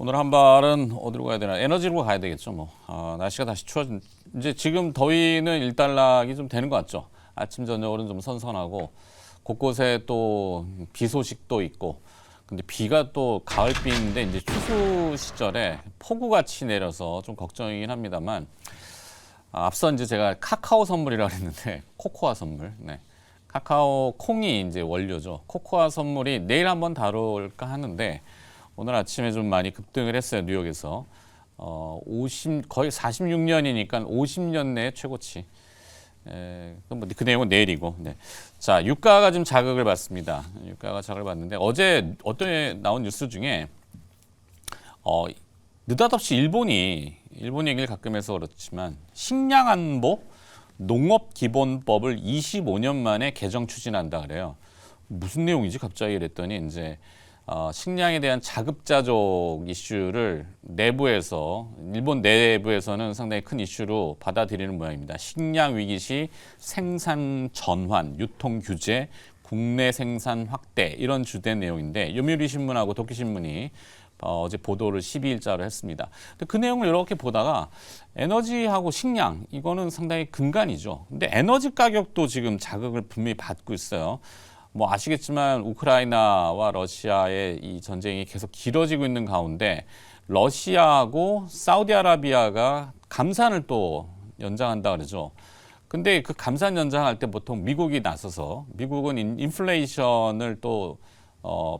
오늘 한 발은 어디로 가야 되나? 에너지로 가야 되겠죠, 뭐. 날씨가 다시 추워진, 이제 지금 더위는 일단락이 좀 되는 것 같죠. 아침, 저녁으로는 좀 선선하고, 곳곳에 또 비 소식도 있고, 근데 비가 또 가을비인데 이제 추수 시절에 폭우같이 내려서 좀 걱정이긴 합니다만, 앞서 이제 제가 카카오 선물이라고 했는데, 코코아 선물. 네. 카카오 콩이 이제 원료죠. 코코아 선물이 내일 한번 다룰까 하는데, 오늘 아침에 좀 많이 급등을 했어요, 뉴욕에서. 거의 46년이니까 50년 내 최고치. 그 내용은 내일이고. 네. 자, 유가가 좀 자극을 받습니다. 유가가 자극을 받는데 어제 어떤 나온 뉴스 중에 느닷없이 일본 얘기를 가끔 해서 그렇지만 식량 안보 농업기본법을 25년 만에 개정 추진한다 그래요. 무슨 내용이지 갑자기 이랬더니 이제 식량에 대한 자급자족 이슈를 일본 내부에서는 상당히 큰 이슈로 받아들이는 모양입니다. 식량 위기 시 생산 전환, 유통 규제, 국내 생산 확대 이런 주된 내용인데 요미우리 신문하고 도쿄 신문이 어제 보도를 12일자로 했습니다. 근데 그 내용을 이렇게 보다가 에너지하고 식량 이거는 상당히 근간이죠. 근데 에너지 가격도 지금 자극을 분명히 받고 있어요. 뭐 아시겠지만 우크라이나와 러시아의 이 전쟁이 계속 길어지고 있는 가운데 러시아하고 사우디아라비아가 감산을 또 연장한다 그러죠. 근데 그 감산 연장할 때 보통 미국이 나서서 미국은 인플레이션을 또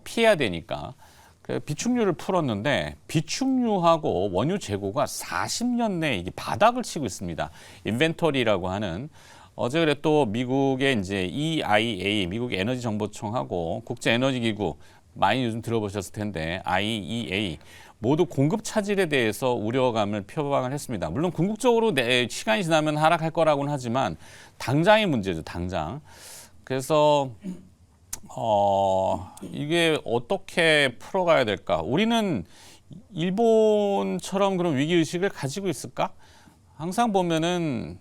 피해야 되니까 그 비축유를 풀었는데 비축유하고 원유 재고가 40년 내에 이게 바닥을 치고 있습니다. 인벤토리라고 하는 어제 그래 또 미국의 이제 EIA 미국 에너지 정보청하고 국제 에너지 기구 많이 요즘 들어보셨을 텐데 IEA 모두 공급 차질에 대해서 우려감을 표방을 했습니다. 물론 궁극적으로 시간이 지나면 하락할 거라고는 하지만 당장의 문제죠, 당장. 그래서 이게 어떻게 풀어가야 될까? 우리는 일본처럼 그런 위기의식을 가지고 있을까? 항상 보면은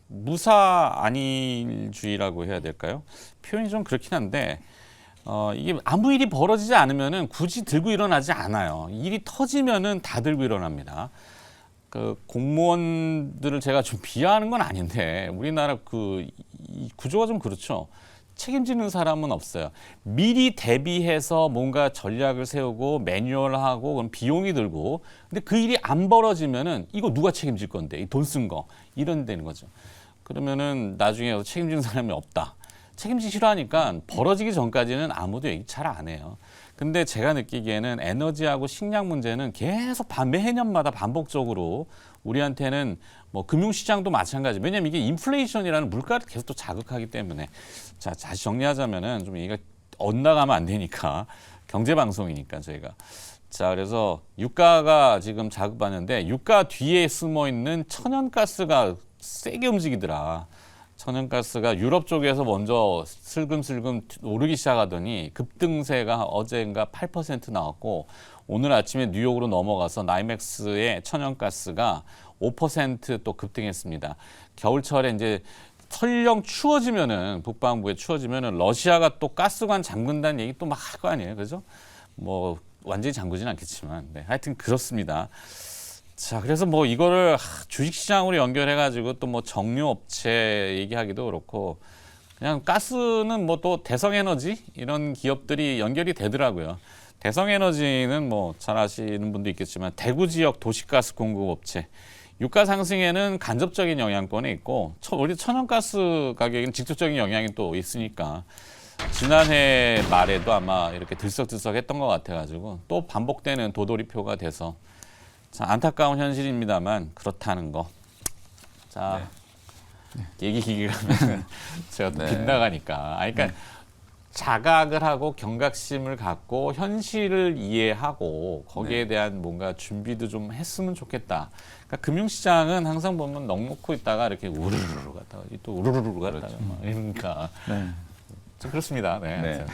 무사 안일주의라고 해야 될까요? 표현이 좀 그렇긴 한데 이게 아무 일이 벌어지지 않으면은 굳이 들고 일어나지 않아요. 일이 터지면은 다 들고 일어납니다. 그 공무원들을 제가 좀 비하하는 건 아닌데 우리나라 이 구조가 좀 그렇죠. 책임지는 사람은 없어요. 미리 대비해서 뭔가 전략을 세우고 매뉴얼하고 그럼 비용이 들고 근데 그 일이 안 벌어지면은 이거 누가 책임질 건데 돈 쓴 거 이런 되는 거죠. 그러면은 나중에 책임지는 사람이 없다. 책임지기 싫어하니까 벌어지기 전까지는 아무도 얘기 잘 안 해요. 근데 제가 느끼기에는 에너지하고 식량 문제는 계속 매해년마다 반복적으로 우리한테는 뭐 금융시장도 마찬가지. 왜냐면 이게 인플레이션이라는 물가를 계속 또 자극하기 때문에. 자, 다시 정리하자면은 좀 얘기가 엇나가면 안 되니까. 경제방송이니까 저희가. 자, 그래서 유가가 지금 자극받는데 유가 뒤에 숨어 있는 천연가스가 세게 움직이더라. 천연가스가 유럽 쪽에서 먼저 슬금슬금 오르기 시작하더니 급등세가 어제인가 8% 나왔고 오늘 아침에 뉴욕으로 넘어가서 나이맥스의 천연가스가 5% 또 급등했습니다. 겨울철에 이제 설령 추워지면은 북반구에 추워지면은 러시아가 또 가스관 잠근다는 얘기 또 막 할 거 아니에요, 그죠? 뭐 완전히 잠그진 않겠지만, 네, 하여튼 그렇습니다. 자, 그래서 뭐 이거를 주식시장으로 연결해가지고 또 뭐 정유업체 얘기하기도 그렇고 그냥 가스는 뭐 또 대성에너지 이런 기업들이 연결이 되더라고요. 대성에너지는 뭐 잘 아시는 분도 있겠지만 대구 지역 도시가스 공급업체 유가 상승에는 간접적인 영향권이 있고 우리 천연가스 가격에는 직접적인 영향이 또 있으니까 지난해 말에도 아마 이렇게 들썩들썩했던 것 같아가지고 또 반복되는 도돌이표가 돼서 자, 안타까운 현실입니다만 그렇다는 거. 자, 얘기가 하면 제가 또 빗나가니까. 그러니까 자각을 하고 경각심을 갖고 현실을 이해하고 거기에 대한 뭔가 준비도 좀 했으면 좋겠다. 그러니까 금융시장은 항상 보면 넋놓고 있다가 이렇게 우르르르 갔다가 또 우르르르 갔다가 막 이러니까 좀 그렇습니다. 네.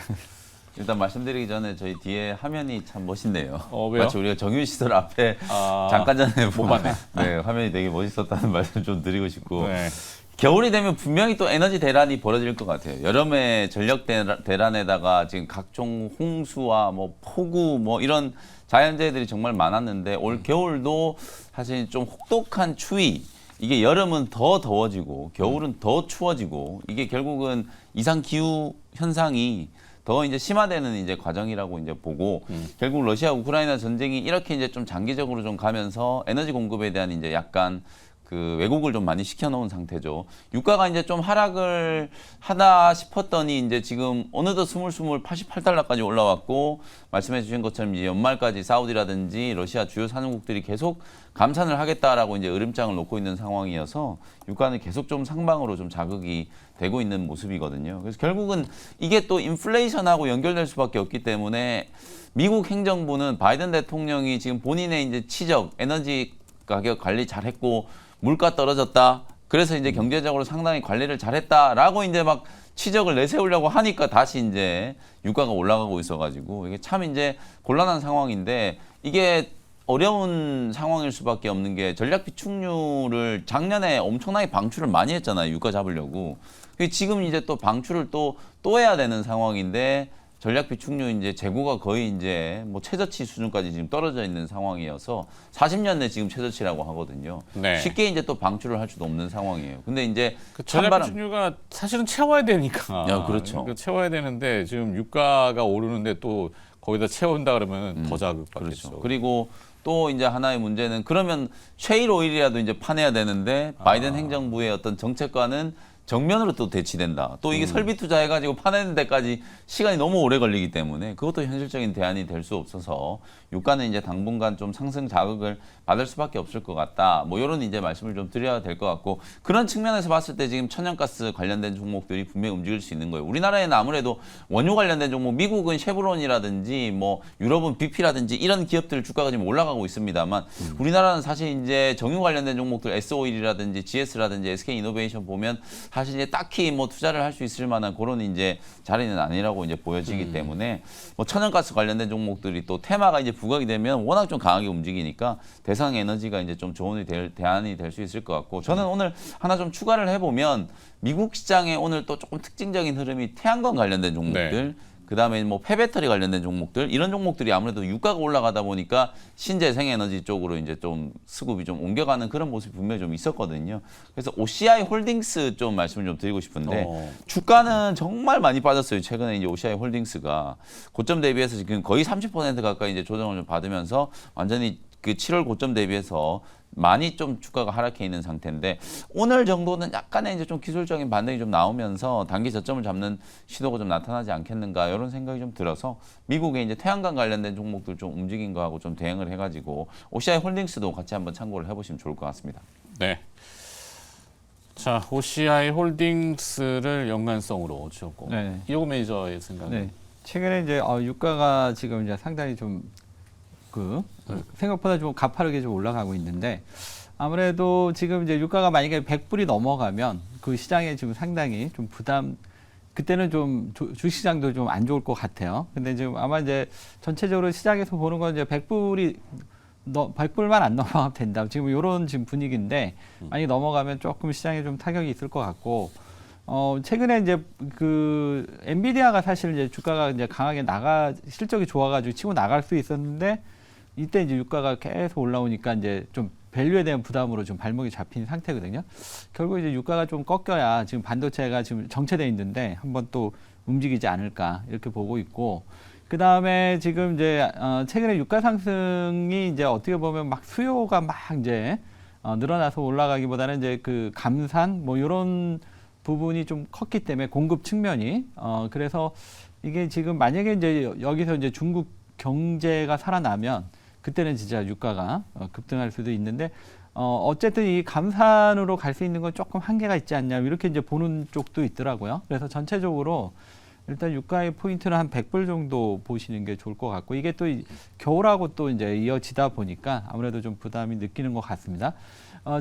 일단 말씀드리기 전에 저희 뒤에 화면이 참 멋있네요. 왜요? 마치 우리가 정유시설 앞에 잠깐 전에 본 화면이 되게 멋있었다는 말씀 좀 드리고 싶고 겨울이 되면 분명히 또 에너지 대란이 벌어질 것 같아요. 여름에 전력 대란에다가 지금 각종 홍수와 뭐 폭우 뭐 이런 자연재해들이 정말 많았는데 올 겨울도 사실 좀 혹독한 추위. 이게 여름은 더 더워지고 겨울은 더 추워지고 이게 결국은 이상 기후 현상이 더 이제 심화되는 이제 과정이라고 이제 보고 결국 러시아 우크라이나 전쟁이 이렇게 이제 좀 장기적으로 좀 가면서 에너지 공급에 대한 이제 약간 그 왜곡을 좀 많이 시켜놓은 상태죠. 유가가 이제 좀 하락을 하다 싶었더니 이제 지금 어느덧 스물스물 88달러까지 올라왔고 말씀해 주신 것처럼 이제 연말까지 사우디라든지 러시아 주요 산유국들이 계속 감산을 하겠다라고 이제 으름장을 놓고 있는 상황이어서 유가는 계속 좀 상방으로 좀 자극이 되고 있는 모습이거든요. 그래서 결국은 이게 또 인플레이션하고 연결될 수밖에 없기 때문에 미국 행정부는 바이든 대통령이 지금 본인의 이제 치적, 에너지 가격 관리 잘했고 물가 떨어졌다. 그래서 이제 경제적으로 상당히 관리를 잘했다라고 이제 막 치적을 내세우려고 하니까 다시 이제 유가가 올라가고 있어가지고 이게 참 이제 곤란한 상황인데 이게 어려운 상황일 수밖에 없는 게 전략 비축률을 작년에 엄청나게 방출을 많이 했잖아요. 유가 잡으려고. 지금 이제 또 방출을 또 해야 되는 상황인데 전략 비축률 이제 재고가 거의 이제 뭐 최저치 수준까지 지금 떨어져 있는 상황이어서 40년 내 지금 최저치라고 하거든요. 네. 쉽게 이제 또 방출을 할 수도 없는 상황이에요. 근데 이제 그 전략 비축률가 사실은 채워야 되니까. 야, 그렇죠. 그러니까 채워야 되는데 지금 유가가 오르는데 또 거기다 채운다 그러면 더 자극받겠죠. 그렇죠. 그리고 또 이제 하나의 문제는 그러면 셰일 오일이라도 이제 파내야 되는데 바이든 행정부의 어떤 정책과는 정면으로 또 대치된다. 또 이게 설비 투자해가지고 파내는 데까지 시간이 너무 오래 걸리기 때문에 그것도 현실적인 대안이 될 수 없어서 유가는 이제 당분간 좀 상승 자극을 받을 수밖에 없을 것 같다. 뭐 이런 이제 말씀을 좀 드려야 될 것 같고 그런 측면에서 봤을 때 지금 천연가스 관련된 종목들이 분명히 움직일 수 있는 거예요. 우리나라에는 아무래도 원유 관련된 종목, 미국은 쉐브론이라든지 뭐 유럽은 BP라든지 이런 기업들 주가가 지금 올라가고 있습니다만 우리나라는 사실 이제 정유 관련된 종목들 S-오일이라든지 GS라든지 SK이노베이션 보면 사실 이제 딱히 뭐 투자를 할 수 있을 만한 그런 이제 자리는 아니라고 이제 보여지기 때문에 뭐 천연가스 관련된 종목들이 또 테마가 이제 부각이 되면 워낙 좀 강하게 움직이니까 대상 에너지가 이제 좀 좋은 대안이 될 수 있을 것 같고 저는 오늘 하나 좀 추가를 해보면 미국 시장에 오늘 또 조금 특징적인 흐름이 태양광 관련된 종목들 네. 그다음에 뭐 폐배터리 관련된 종목들 이런 종목들이 아무래도 유가가 올라가다 보니까 신재생 에너지 쪽으로 이제 좀 수급이 좀 옮겨가는 그런 모습이 분명히 좀 있었거든요. 그래서 OCI 홀딩스 좀 말씀을 좀 드리고 싶은데 주가는 정말 많이 빠졌어요. 최근에 이제 OCI 홀딩스가 고점 대비해서 지금 거의 30% 가까이 이제 조정을 좀 받으면서 완전히 그 7월 고점 대비해서 많이 좀 주가가 하락해 있는 상태인데 오늘 정도는 약간의 이제 좀 기술적인 반등이 좀 나오면서 단기 저점을 잡는 시도가 좀 나타나지 않겠는가 이런 생각이 좀 들어서 미국의 이제 태양광 관련된 종목들 좀 움직인 거하고 좀 대응을 해가지고 OCI 홀딩스도 같이 한번 참고를 해보시면 좋을 것 같습니다. 네. 자, OCI 홀딩스를 연관성으로 주었고 네. 이호 매니저의 생각은 네. 최근에 이제 유가가 지금 이제 상당히 좀 생각보다 좀 가파르게 좀 올라가고 있는데 아무래도 지금 이제 유가가 만약에 100불이 넘어가면 그 시장에 지금 상당히 좀 부담 그때는 좀 주식시장도 좀 안 좋을 것 같아요. 근데 지금 아마 이제 전체적으로 시장에서 보는 건 이제 100불만 안 넘어가면 된다. 지금 이런 지금 분위기인데 만약에 넘어가면 조금 시장에 좀 타격이 있을 것 같고 최근에 이제 그 엔비디아가 사실 이제 주가가 이제 강하게 실적이 좋아가지고 치고 나갈 수 있었는데 이때 이제 유가가 계속 올라오니까 이제 좀 밸류에 대한 부담으로 좀 발목이 잡힌 상태거든요. 결국 이제 유가가 좀 꺾여야 지금 반도체가 지금 정체돼 있는데 한번 또 움직이지 않을까 이렇게 보고 있고 그 다음에 지금 이제 최근에 유가 상승이 이제 어떻게 보면 막 수요가 막 이제 늘어나서 올라가기보다는 이제 그 감산 뭐 이런 부분이 좀 컸기 때문에 공급 측면이 그래서 이게 지금 만약에 이제 여기서 이제 중국 경제가 살아나면 그때는 진짜 유가가 급등할 수도 있는데 어쨌든 이 감산으로 갈 수 있는 건 조금 한계가 있지 않냐 이렇게 이제 보는 쪽도 있더라고요. 그래서 전체적으로 일단 유가의 포인트는 한 100불 정도 보시는 게 좋을 것 같고 이게 또 겨울하고 또 이제 이어지다 보니까 아무래도 좀 부담이 느끼는 것 같습니다.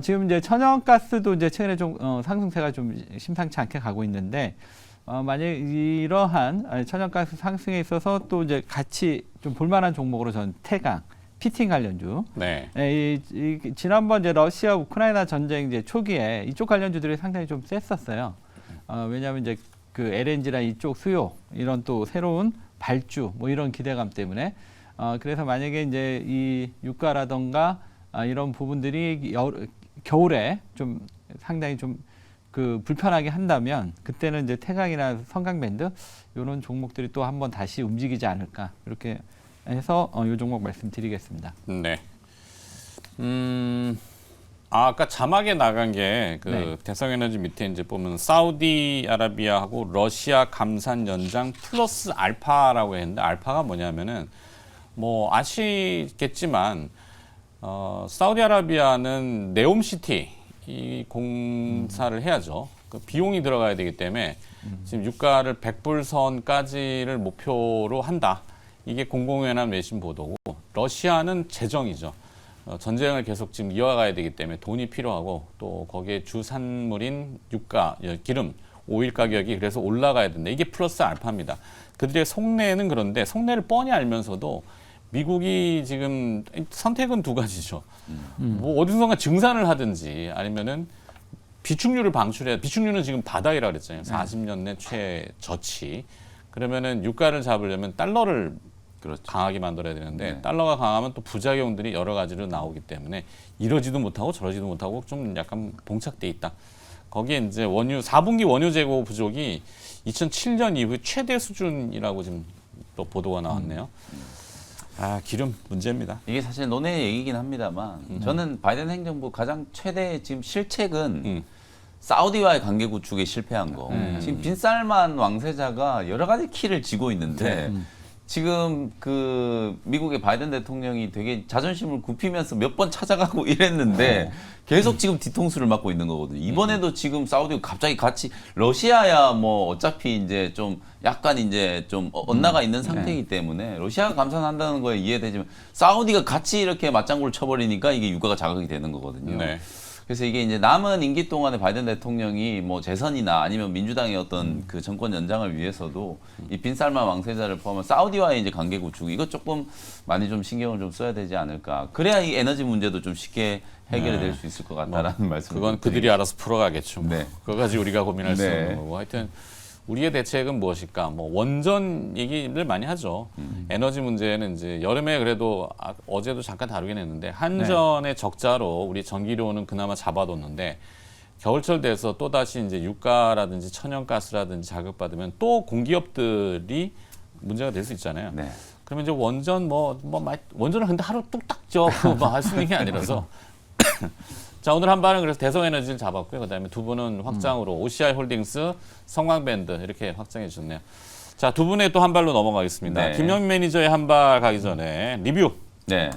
지금 이제 천연가스도 이제 최근에 좀 상승세가 좀 심상치 않게 가고 있는데 만약 이러한 천연가스 상승에 있어서 또 이제 같이 좀 볼만한 종목으로 저는 태강, 피팅 관련주. 네. 지난번 이제 러시아 우크라이나 전쟁 이제 초기에 이쪽 관련주들이 상당히 좀 셌었어요. 왜냐하면 이제 그 LNG나 이쪽 수요 이런 또 새로운 발주 뭐 이런 기대감 때문에 그래서 만약에 이제 이 유가라던가 이런 부분들이 겨울에 좀 상당히 좀 그 불편하게 한다면 그때는 이제 태강이나 성강밴드 이런 종목들이 또 한번 다시 움직이지 않을까 이렇게 해서 이 종목 말씀드리겠습니다. 네. 아까 자막에 나간 게 그 네. 대성에너지 밑에 이제 보면 사우디아라비아하고 러시아 감산 연장 플러스 알파라고 했는데 알파가 뭐냐면은 뭐 아시겠지만 사우디아라비아는 네옴시티 이 공사를 해야죠. 그 비용이 들어가야 되기 때문에 지금 유가를 100불선까지를 목표로 한다. 이게 공공연한 외신 보도고 러시아는 재정이죠. 전쟁을 계속 지금 이어가야 되기 때문에 돈이 필요하고 또 거기에 주산물인 유가, 기름, 오일 가격이 그래서 올라가야 된다. 이게 플러스 알파입니다. 그들의 속내는 그런데 속내를 뻔히 알면서도 미국이 지금 선택은 두 가지죠. 뭐 어디선가 증산을 하든지 아니면은 비축류를 방출해야 비축류는 지금 바닥이라 그랬잖아요. 40년 내 최저치. 그러면은 유가를 잡으려면 달러를 그렇죠. 강하게 만들어야 되는데 네. 달러가 강하면 또 부작용들이 여러 가지로 나오기 때문에 이러지도 못하고 저러지도 못하고 좀 약간 봉착돼 있다. 거기에 이제 4분기 원유 재고 부족이 2007년 이후 최대 수준이라고 지금 또 보도가 나왔네요. 기름 문제입니다. 이게 사실 논의 얘기긴 합니다만 저는 바이든 행정부 가장 최대 지금 실책은 사우디와의 관계 구축에 실패한 거. 지금 빈살만 왕세자가 여러 가지 키를 쥐고 있는데 지금 그 미국의 바이든 대통령이 되게 자존심을 굽히면서 몇 번 찾아가고 이랬는데 계속 지금 뒤통수를 맞고 있는 거거든요. 이번에도 지금 사우디가 갑자기 같이 러시아야 뭐 어차피 이제 좀 약간 이제 좀 엇나가 있는 상태이기 때문에 러시아가 감산한다는 거에 이해되지만 사우디가 같이 이렇게 맞장구를 쳐버리니까 이게 유가가 자극이 되는 거거든요. 네. 그래서 이게 이제 남은 임기 동안에 바이든 대통령이 뭐 재선이나 아니면 민주당의 어떤 그 정권 연장을 위해서도 이 빈살만 왕세자를 포함한 사우디와의 이제 관계 구축 이거 조금 많이 좀 신경을 좀 써야 되지 않을까. 그래야 이 에너지 문제도 좀 쉽게 해결이 될 수 있을 것 같다라는 말씀. 그건 그들이 알아서 풀어가겠죠. 뭐. 네. 그거 가지고 우리가 고민할 수 네. 없는 거고. 하여튼 우리의 대책은 무엇일까? 뭐 원전 얘기를 많이 하죠. 에너지 문제는 이제 여름에 그래도 어제도 잠깐 다루긴 했는데 한전의 적자로 우리 전기료는 그나마 잡아뒀는데 겨울철 돼서 또 다시 이제 유가라든지 천연가스라든지 자극받으면 또 공기업들이 문제가 될 수 있잖아요. 네. 그러면 이제 원전 원전을 근데 하루 뚝딱 지어서 뭐 할 수 있는 게 아니라서. 자, 오늘 한 발은 그래서 대성에너지를 잡았고요. 그다음에 두 분은 확장으로 OCI 홀딩스, 성광밴드 이렇게 확장해 주셨네요. 자, 두 분의 또 한 발로 넘어가겠습니다. 네. 김영민 매니저의 한 발 가기 전에 리뷰. 네.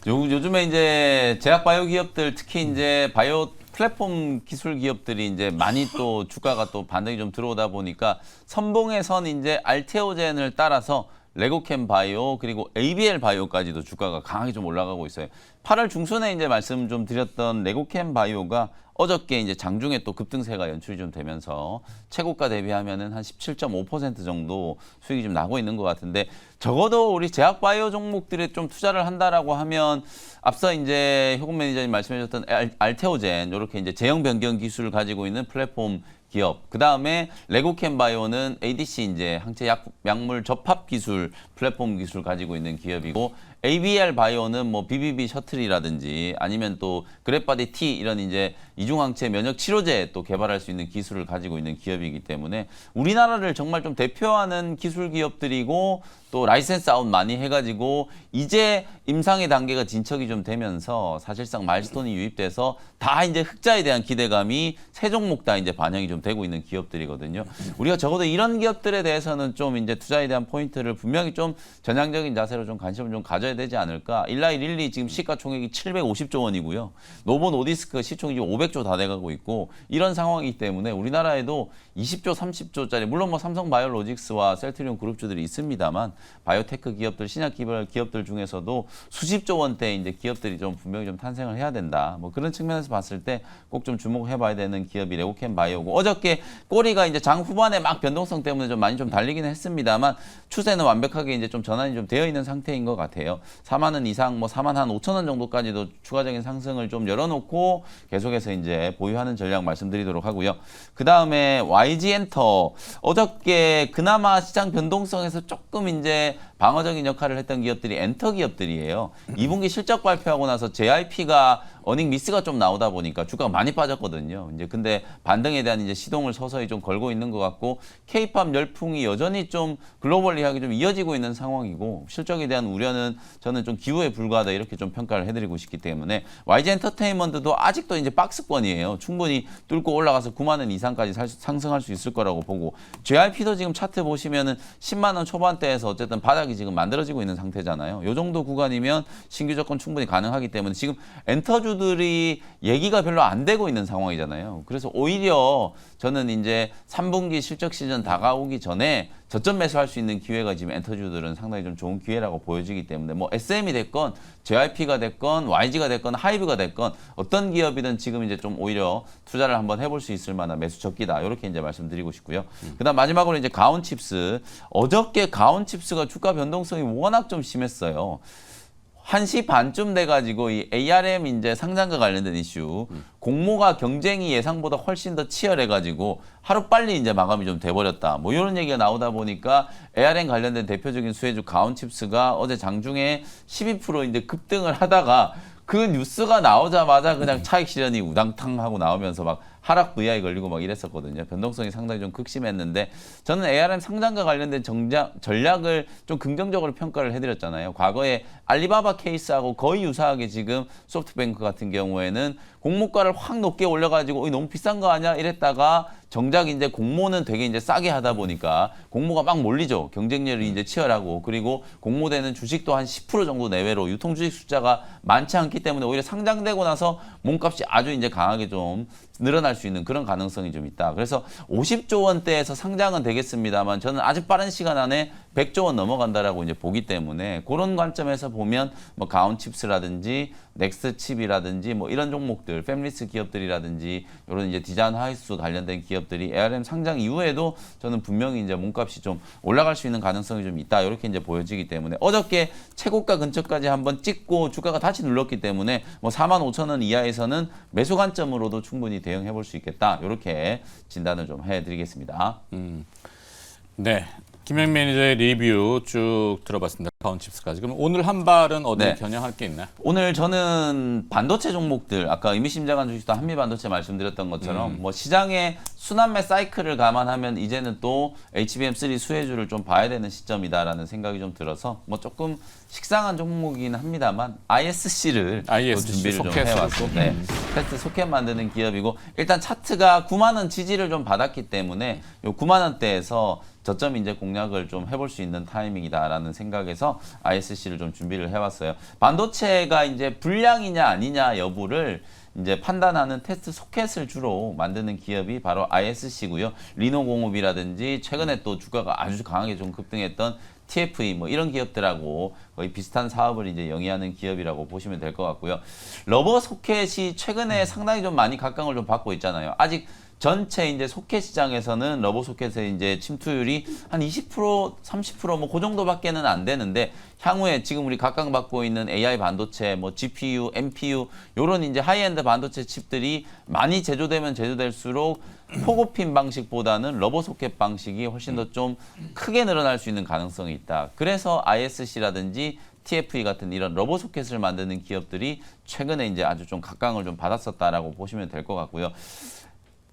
요즘에 이제 제약 바이오 기업들 특히 이제 바이오 플랫폼 기술 기업들이 이제 많이 또 주가가 또 반등이 좀 들어오다 보니까 선봉에선 이제 알테오젠을 따라서 레고캠 바이오 그리고 ABL 바이오까지도 주가가 강하게 좀 올라가고 있어요. 8월 중순에 이제 말씀 좀 드렸던 레고캠 바이오가 어저께 이제 장중에 또 급등세가 연출이 좀 되면서 최고가 대비하면은 한 17.5% 정도 수익이 좀 나고 있는 것 같은데 적어도 우리 제약 바이오 종목들에 좀 투자를 한다라고 하면 앞서 이제 효금 매니저님 말씀해 주셨던 알테오젠 이렇게 이제 제형 변경 기술을 가지고 있는 플랫폼 기업. 그 다음에 레고캠 바이오는 ADC 이제 항체 약물 접합 기술 플랫폼 기술 가지고 있는 기업이고 ABL 바이오는 뭐 BBB 셔틀이라든지 아니면 또 그랩바디 T 이런 이제 이중항체 면역 치료제 또 개발할 수 있는 기술을 가지고 있는 기업이기 때문에 우리나라를 정말 좀 대표하는 기술 기업들이고 또 라이센스 아웃 많이 해가지고 이제 임상의 단계가 진척이 좀 되면서 사실상 마일스톤이 유입돼서 다 이제 흑자에 대한 기대감이 세 종목 다 이제 반영이 좀 되고 있는 기업들이거든요. 우리가 적어도 이런 기업들에 대해서는 좀 이제 투자에 대한 포인트를 분명히 좀 전향적인 자세로 좀 관심을 좀 가져야 되지 않을까. 일라이 릴리 지금 시가총액이 750조 원이고요. 노보 노디스크 시총이 500조 다 돼가고 있고 이런 상황이기 때문에 우리나라에도 20조, 30조짜리 물론 뭐 삼성 바이오로직스와 셀트리온 그룹주들이 있습니다만 바이오테크 기업들, 신약 기업들 중에서도 수십조 원대 이제 기업들이 좀 분명히 좀 탄생을 해야 된다. 뭐 그런 측면에서 봤을 때 꼭 좀 주목해봐야 되는 기업이 레고캠 바이오고 어저께 꼬리가 이제 장 후반에 막 변동성 때문에 좀 많이 좀 달리기는 했습니다만 추세는 완벽하게 이제 좀 전환이 좀 되어 있는 상태인 것 같아요. 같아요. 4만 원 이상, 뭐 4만 한 5천 원 정도까지도 추가적인 상승을 좀 열어놓고 계속해서 이제 보유하는 전략 말씀드리도록 하고요. 그 다음에 YG엔터 어저께 그나마 시장 변동성에서 조금 이제 방어적인 역할을 했던 기업들이 엔터 기업들이에요. 2분기 실적 발표하고 나서 JIP가 어닝 미스가 좀 나오다 보니까 주가가 많이 빠졌거든요. 이제 근데 반등에 대한 이제 시동을 서서히 좀 걸고 있는 것 같고 K-팝 열풍이 여전히 좀 글로벌리하게 좀 이어지고 있는 상황이고 실적에 대한 우려는 저는 좀 기우에 불과하다 이렇게 좀 평가를 해드리고 싶기 때문에 YG 엔터테인먼트도 아직도 이제 박스권이에요. 충분히 뚫고 올라가서 9만 원 이상까지 상승할 수 있을 거라고 보고 JIP도 지금 차트 보시면은 10만 원 초반대에서 어쨌든 바닥이 지금 만들어지고 있는 상태잖아요. 요 정도 구간이면 신규 접근 충분히 가능하기 때문에 지금 엔터주들이 얘기가 별로 안 되고 있는 상황이잖아요. 그래서 오히려 저는 이제 3분기 실적 시즌 다가오기 전에 저점 매수할 수 있는 기회가 지금 엔터주들은 상당히 좀 좋은 기회라고 보여지기 때문에 뭐 SM이 됐건 JYP가 됐건 YG가 됐건 하이브가 됐건 어떤 기업이든 지금 이제 좀 오히려 투자를 한번 해볼 수 있을 만한 매수 적기다 이렇게 이제 말씀드리고 싶고요. 그다음 마지막으로 이제 가온칩스 어저께 가온칩스가 주가 변동성이 워낙 좀 심했어요. 1시 반쯤 돼가지고 이 ARM 이제 상장과 관련된 이슈 공모가 경쟁이 예상보다 훨씬 더 치열해가지고 하루 빨리 이제 마감이 좀 돼버렸다. 뭐 이런 얘기가 나오다 보니까 ARM 관련된 대표적인 수혜주 가온칩스가 어제 장중에 12% 이제 급등을 하다가 그 뉴스가 나오자마자 그냥 차익 실현이 우당탕 하고 나오면서 막 하락 VI 걸리고 막 이랬었거든요. 변동성이 상당히 좀 극심했는데 저는 ARM 상장과 관련된 전략을 좀 긍정적으로 평가를 해드렸잖아요. 과거에 알리바바 케이스하고 거의 유사하게 지금 소프트뱅크 같은 경우에는 공모가를 확 높게 올려가지고 너무 비싼 거 아니야 이랬다가 정작 이제 공모는 되게 이제 싸게 하다 보니까 공모가 막 몰리죠. 경쟁률이 이제 치열하고 그리고 공모되는 주식도 한 10% 정도 내외로 유통 주식 숫자가 많지 않기 때문에 오히려 상장되고 나서 몸값이 아주 이제 강하게 좀 늘어날 수 있는 그런 가능성이 좀 있다. 그래서 50조 원대에서 상장은 되겠습니다만 저는 아주 빠른 시간 안에 100조 원 넘어간다라고 이제 보기 때문에 그런 관점에서 보면 뭐 가온칩스라든지 넥스트칩이라든지 뭐 이런 종목들, 패밀리스 기업들이라든지 이런 이제 디자인 하우스 관련된 기업들이 ARM 상장 이후에도 저는 분명히 이제 몸값이 좀 올라갈 수 있는 가능성이 좀 있다. 이렇게 이제 보여지기 때문에 어저께 최고가 근처까지 한번 찍고 주가가 다시 눌렀기 때문에 뭐 4만 5천 원 이하에서는 매수 관점으로도 충분히 대응해 볼 수 있겠다. 이렇게 진단을 좀 해드리겠습니다. 네. 김영 매니저의 리뷰 쭉 들어봤습니다. 가온칩스까지. 그럼 오늘 한 발은 어디 네. 겨냥할 게 있나요? 오늘 저는 반도체 종목들 아까 의미심장한 주식도 한미반도체 말씀드렸던 것처럼 뭐 시장의 순환매 사이클을 감안하면 이제는 또 HBM3 수혜주를 좀 봐야 되는 시점이다라는 생각이 좀 들어서 뭐 조금 식상한 종목이긴 합니다만 ISC를 ISC 준비를 좀 소켓으로 해왔고 네. 테스트 소켓 만드는 기업이고 일단 차트가 9만 원 지지를 좀 받았기 때문에 요 9만 원대에서 저점 이제 공략을 좀 해볼 수 있는 타이밍이다라는 생각에서 ISC를 좀 준비를 해왔어요. 반도체가 이제 불량이냐 아니냐 여부를 이제 판단하는 테스트 소켓을 주로 만드는 기업이 바로 ISC고요. 리노공업이라든지 최근에 또 주가가 아주 강하게 좀 급등했던 TFE 뭐 이런 기업들하고 거의 비슷한 사업을 이제 영위하는 기업이라고 보시면 될 것 같고요. 러버 소켓이 최근에 상당히 좀 많이 각광을 좀 받고 있잖아요. 아직 전체 이제 소켓 시장에서는 러버 소켓의 이제 침투율이 한 20%, 30% 뭐 그 정도밖에는 안 되는데 향후에 지금 우리 각광받고 있는 AI 반도체, 뭐 GPU, NPU 요런 이제 하이엔드 반도체 칩들이 많이 제조되면 제조될수록 포고핀 방식보다는 러버 소켓 방식이 훨씬 더 좀 크게 늘어날 수 있는 가능성이 있다. 그래서 ISC라든지 TFE 같은 이런 러버 소켓을 만드는 기업들이 최근에 이제 아주 좀 각광을 좀 받았었다라고 보시면 될 것 같고요.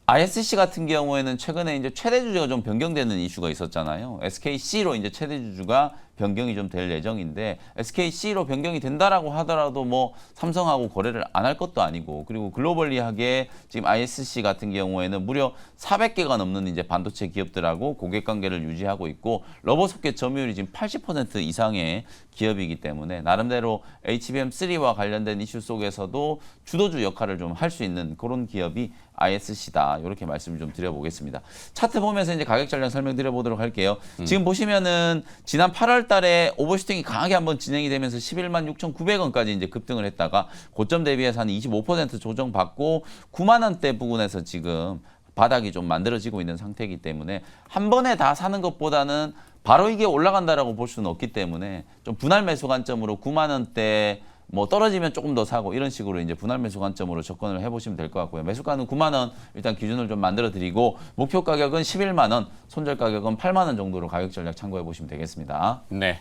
ISC 같은 경우에는 최근에 이제 최대 주주가 좀 변경되는 이슈가 있었잖아요. SKC로 이제 최대 주주가 변경이 좀 될 예정인데 SKC로 변경이 된다라고 하더라도 뭐 삼성하고 거래를 안 할 것도 아니고 그리고 글로벌리하게 지금 ISC 같은 경우에는 무려 400개가 넘는 이제 반도체 기업들하고 고객 관계를 유지하고 있고 러버 소켓 점유율이 지금 80% 이상의 기업이기 때문에 나름대로 HBM3와 관련된 이슈 속에서도 주도주 역할을 좀 할 수 있는 그런 기업이 ISC다. 이렇게 말씀을 좀 드려보겠습니다. 차트 보면서 이제 가격 전략 설명드려보도록 할게요. 지금 보시면은 지난 8월 달에 오버슈팅이 강하게 한번 진행이 되면서 11만 6,900원까지 이제 급등을 했다가 고점 대비해서 한 25% 조정받고 9만 원대 부근에서 지금 바닥이 좀 만들어지고 있는 상태이기 때문에 한 번에 다 사는 것보다는 바로 이게 올라간다라고 볼 수는 없기 때문에 좀 분할 매수 관점으로 9만 원대 뭐 떨어지면 조금 더 사고 이런 식으로 이제 분할 매수 관점으로 접근을 해보시면 될 것 같고요. 매수가는 9만 원 일단 기준을 좀 만들어 드리고 목표 가격은 11만 원, 손절 가격은 8만 원 정도로 가격 전략 참고해 보시면 되겠습니다. 네.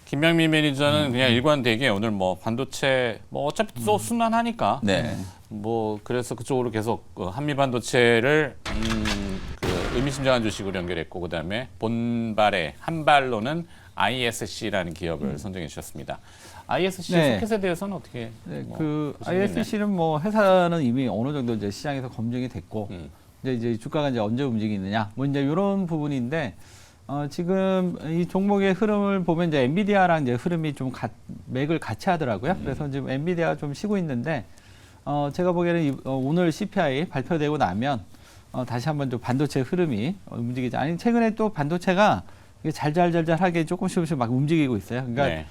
김명민 매니저는 그냥 일관되게 오늘 뭐 반도체 뭐 어차피 또 순환하니까 네. 뭐 그래서 그쪽으로 계속 한미 반도체를 그 의미심장한 주식으로 연결했고 그다음에 본발의 한 발로는 ISC라는 기업을 선정해 주셨습니다. ISC의 네. 소켓에 대해서는 어떻게 네, 뭐 그 보시겠나요? ISC는 뭐 회사는 이미 어느 정도 이제 시장에서 검증이 됐고 음. 이제 주가가 이제 언제 움직이느냐 뭐 이제 이런 부분인데 지금 이 종목의 흐름을 보면 이제 엔비디아랑 이제 흐름이 좀 맥을 같이 하더라고요. 그래서 지금 엔비디아가 좀 쉬고 있는데 제가 보기에는 오늘 CPI 발표되고 나면 다시 한번 좀 반도체 흐름이 움직이지. 아니 최근에 또 반도체가 이게 잘하게 조금씩 막 움직이고 있어요. 그러니까 네.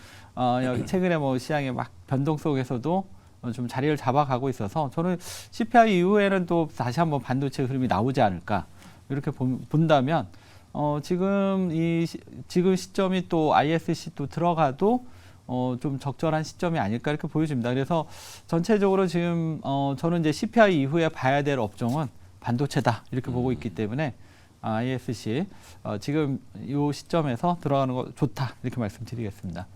여기 최근에 뭐 시장의 막 변동 속에서도 좀 자리를 잡아가고 있어서 저는 CPI 이후에는 또 다시 한번 반도체 흐름이 나오지 않을까 이렇게 본다면 지금 시점이 또 ISC 또 들어가도 좀 적절한 시점이 아닐까 이렇게 보여집니다. 그래서 전체적으로 지금 저는 이제 CPI 이후에 봐야 될 업종은 반도체다 이렇게 보고 있기 때문에 ISC 지금 이 시점에서 들어가는 거 좋다 이렇게 말씀드리겠습니다.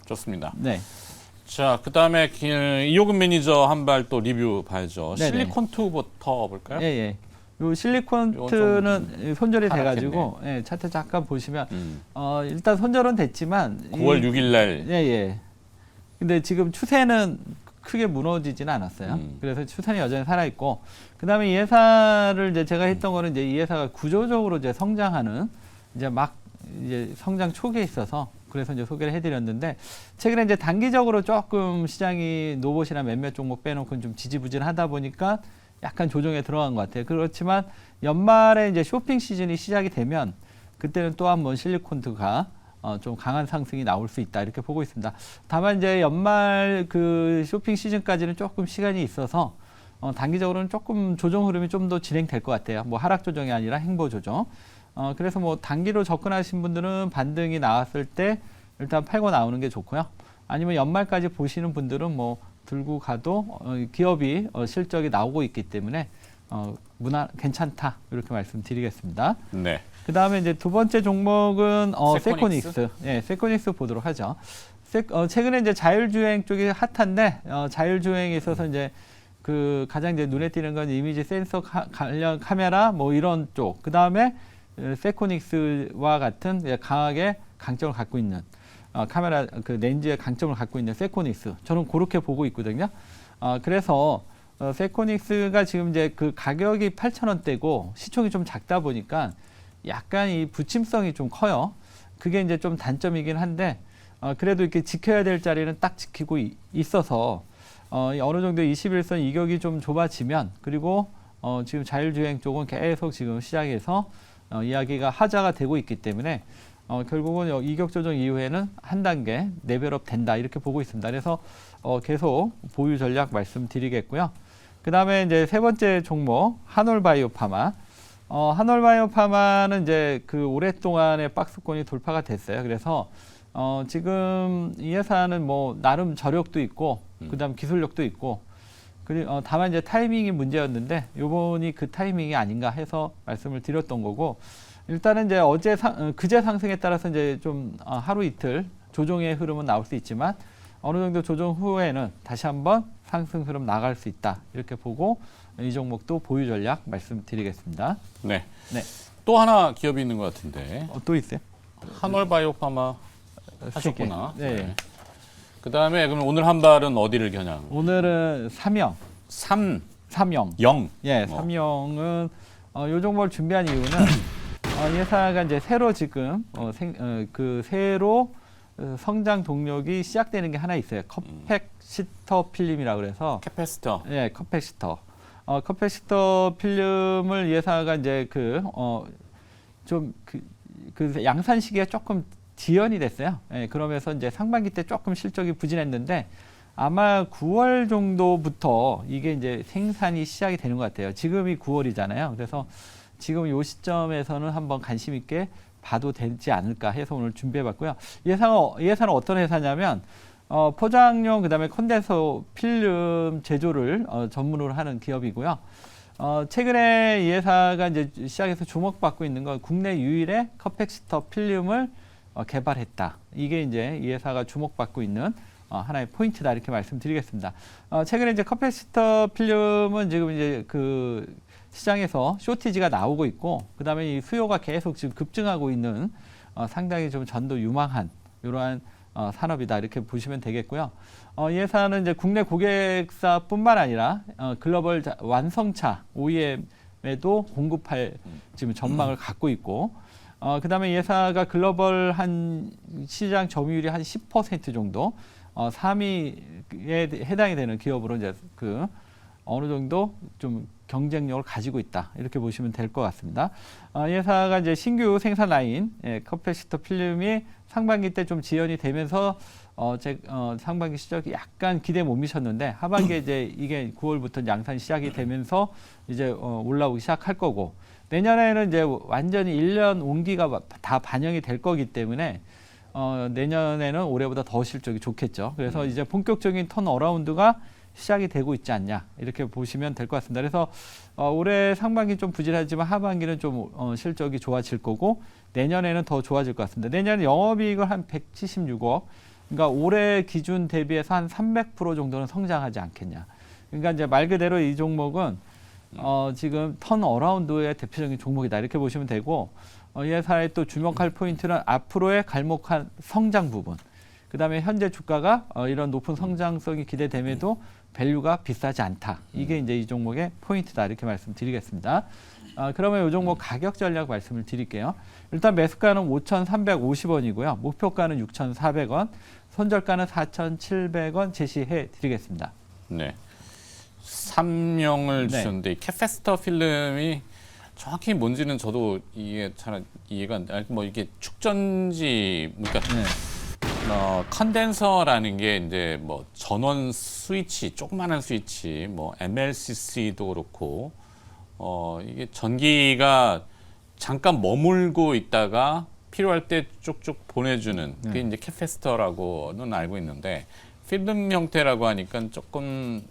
좋습니다. 네. 자, 그다음에 이호근 매니저 한 발 또 리뷰 봐야죠. 네네. 실리콘2부터 볼까요? 예, 예. 요 실리콘트는 손절이 하락했네. 돼가지고 예, 차트 잠깐 보시면 음. 일단 손절은 됐지만 9월 6일 날 예, 예. 근데 지금 추세는 크게 무너지지는 않았어요. 음. 그래서 추세는 여전히 살아 있고 그다음에 이 회사를 이제 제가 했던 거는 이제 이 회사가 구조적으로 이제 성장하는 이제 성장 초기에 있어서 그래서 이제 소개를 해드렸는데 최근에 이제 단기적으로 조금 시장이 노봇이나 몇몇 종목 빼놓고 좀 지지부진하다 보니까 약간 조정에 들어간 것 같아요. 그렇지만 연말에 이제 쇼핑 시즌이 시작이 되면 그때는 또 한 번 실리콘트가 좀 강한 상승이 나올 수 있다 이렇게 보고 있습니다. 다만 이제 연말 그 쇼핑 시즌까지는 조금 시간이 있어서 단기적으로는 조금 조정 흐름이 좀 더 진행될 것 같아요. 뭐 하락 조정이 아니라 행보 조정. 그래서 뭐 단기로 접근하신 분들은 반등이 나왔을 때 일단 팔고 나오는 게 좋고요. 아니면 연말까지 보시는 분들은 뭐 들고 가도 기업이 실적이 나오고 있기 때문에 괜찮다 이렇게 말씀드리겠습니다. 네. 그 다음에 이제 두 번째 종목은 세코닉스? 세코닉스. 예, 세코닉스 보도록 하죠. 최근에 이제 자율주행 쪽이 핫한데 자율주행에 있어서 이제 그 가장 이제 눈에 띄는 건 이미지 센서 관련 카메라 뭐 이런 쪽. 그 다음에 세코닉스와 같은 강하게 강점을 갖고 있는 카메라 그 렌즈의 강점을 갖고 있는 세코닉스. 저는 그렇게 보고 있거든요. 그래서 세코닉스가 지금 이제 그 가격이 8,000원대고 시총이 좀 작다 보니까 약간 이 부침성이 좀 커요. 그게 이제 좀 단점이긴 한데 그래도 이렇게 지켜야 될 자리는 딱 지키고 있어서 어느 정도 21선 이격이 좀 좁아지면 그리고 지금 자율주행 쪽은 계속 지금 시장에서 이야기가 하자가 되고 있기 때문에 결국은 이격 조정 이후에는 한 단계 레벨업 된다 이렇게 보고 있습니다. 그래서 계속 보유 전략 말씀드리겠고요. 그 다음에 이제 세 번째 종목 한올바이오파마. 한올바이오파마는 이제 그 오랫동안의 박스권이 돌파가 됐어요. 그래서 지금 이 회사는 뭐 나름 저력도 있고 그다음 기술력도 있고 그리고 다만 이제 타이밍이 문제였는데 요번이 그 타이밍이 아닌가 해서 말씀을 드렸던 거고 일단은 이제 그제 상승에 따라서 이제 좀 하루 이틀 조정의 흐름은 나올 수 있지만 어느 정도 조정 후에는 다시 한번 상승 흐름 나갈 수 있다 이렇게 보고 이 종목도 보유 전략 말씀드리겠습니다. 네. 네. 또 하나 기업이 있는 것 같은데 또 있어요? 한올바이오파마 하셨구나. 네. 그다음에 그럼 오늘 한 발은 어디를 겨냥? 오늘은 삼영. 3, 삼영. 0. 예, 삼영은 요 종목을 준비한 이유는 이 회사가 이제 새로 지금 새로 성장 동력이 시작되는 게 하나 있어요. 컵팩시터 필름이라고 그래서 캐패시터. 예, 컵팩시터. 컵팩시터 필름을 이 회사가 이제 그 양산 시기에 조금 지연이 됐어요. 예, 그러면서 이제 상반기 때 조금 실적이 부진했는데 아마 9월 정도부터 이게 이제 생산이 시작이 되는 것 같아요. 지금이 9월이잖아요. 그래서 지금 이 시점에서는 한번 관심 있게 봐도 되지 않을까 해서 오늘 준비해봤고요. 예산은 어떤 회사냐면 포장용 그다음에 컨덴서 필름 제조를 전문으로 하는 기업이고요. 최근에 이 회사가 이제 시작해서 주목받고 있는 건 국내 유일의 컵팩시터 필름을 개발했다. 이게 이제 이 회사가 주목받고 있는 하나의 포인트다 이렇게 말씀드리겠습니다. 최근에 이제 컵팩시터 필름은 지금 이제 그 시장에서 쇼티지가 나오고 있고, 그다음에 이 수요가 계속 지금 급증하고 있는 상당히 좀 전도 유망한 이러한 산업이다 이렇게 보시면 되겠고요. 이 회사는 이제 국내 고객사뿐만 아니라 글로벌 완성차 OEM에도 공급할 지금 전망을 갖고 있고, 그다음에 이 회사가 글로벌 한 시장 점유율이 한 10% 정도 3위에 해당이 되는 기업으로 이제 그 어느 정도 좀 경쟁력을 가지고 있다 이렇게 보시면 될 것 같습니다. 이 회사가 이제 신규 생산 라인 컵팩시터 필름이 상반기 때 좀 지연이 되면서 상반기 시작이 약간 기대 못 미쳤는데 하반기에 이제 이게 9월부터 양산 시작이 되면서 이제 올라오기 시작할 거고, 내년에는 이제 완전히 1년 온기가 다 반영이 될 거기 때문에 내년에는 올해보다 더 실적이 좋겠죠. 그래서 이제 본격적인 턴 어라운드가 시작이 되고 있지 않냐 이렇게 보시면 될 것 같습니다. 그래서 올해 상반기 좀 부진하지만 하반기는 좀 실적이 좋아질 거고, 내년에는 더 좋아질 것 같습니다. 내년 영업이익을 한 176억, 그러니까 올해 기준 대비해서 한 300% 정도는 성장하지 않겠냐. 그러니까 이제 말 그대로 이 종목은 지금 턴 어라운드의 대표적인 종목이다 이렇게 보시면 되고, 이 회사의 또 주목할 포인트는 앞으로의 갈목한 성장 부분, 그다음에 현재 주가가 이런 높은 성장성이 기대됨에도 밸류가 비싸지 않다. 이게 이제 이 종목의 포인트다 이렇게 말씀드리겠습니다. 그러면 이 종목 가격 전략 말씀을 드릴게요. 일단 매수가는 5,350원이고요. 목표가는 6,400원, 손절가는 4,700원 제시해 드리겠습니다. 네. 3명을 네. 주셨는데 캡패시터 필름이 정확히 뭔지는 저도 이게 잘 이해가 안 돼. 뭐 이게 축전지 그러니까 네. 컨덴서라는 게 이제 뭐 전원 스위치, 조그마한 스위치, 뭐 MLCC도 그렇고, 이게 전기가 잠깐 머물고 있다가 필요할 때 쭉쭉 보내주는 그게 이제 캐패시터라고는 알고 있는데, 필름 형태라고 하니까 조금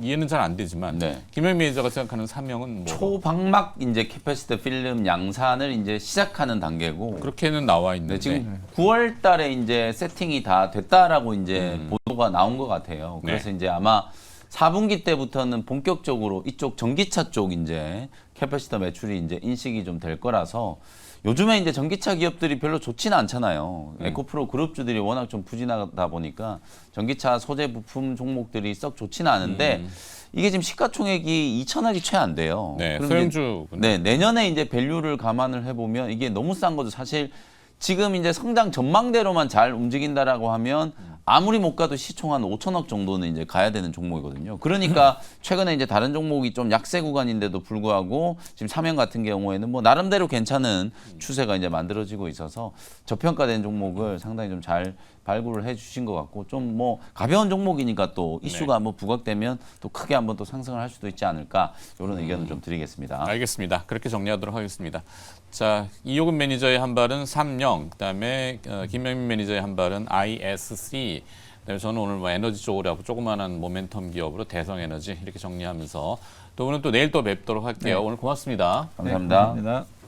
이해는 잘 안 되지만, 네. 김영민 매니저가 생각하는 사명은 뭐 초방막 이제 캐패시터 필름 양산을 이제 시작하는 단계고, 그렇게는 나와 있는데, 네, 지금 9월 달에 이제 세팅이 다 됐다라고 이제 보도가 나온 것 같아요. 그래서 이제 아마 4분기 때부터는 본격적으로 이쪽 전기차 쪽 이제 캐패시터 매출이 이제 인식이 좀 될 거라서, 요즘에 이제 전기차 기업들이 별로 좋지는 않잖아요. 에코프로 그룹주들이 워낙 좀 부진하다 보니까 전기차 소재 부품 종목들이 썩 좋지는 않은데, 이게 지금 시가총액이 2천억이 채 안 돼요. 네, 그럼 소형주. 네, 내년에 이제 밸류를 감안을 해보면 이게 너무 싼 거죠. 사실 지금 이제 성장 전망대로만 잘 움직인다라고 하면 아무리 못 가도 시총 한 5천억 정도는 이제 가야 되는 종목이거든요. 그러니까 최근에 이제 다른 종목이 좀 약세 구간인데도 불구하고 지금 삼형 같은 경우에는 뭐 나름대로 괜찮은 추세가 이제 만들어지고 있어서 저평가된 종목을 상당히 좀 잘 발굴을 해주신 것 같고, 좀 뭐 가벼운 종목이니까 또 이슈가 한번 부각되면 또 크게 한번 또 상승을 할 수도 있지 않을까, 이런 의견을 좀 드리겠습니다. 알겠습니다. 그렇게 정리하도록 하겠습니다. 자, 이효근 매니저의 한 발은 삼영, 그다음에 김명민 매니저의 한 발은 ISC, 그다음에 저는 오늘 뭐 에너지 쪽으로 하고 조그마한 모멘텀 기업으로 대성에너지 이렇게 정리하면서 두 분은 또 내일 또 뵙도록 할게요. 네. 오늘 고맙습니다. 감사합니다. 감사합니다.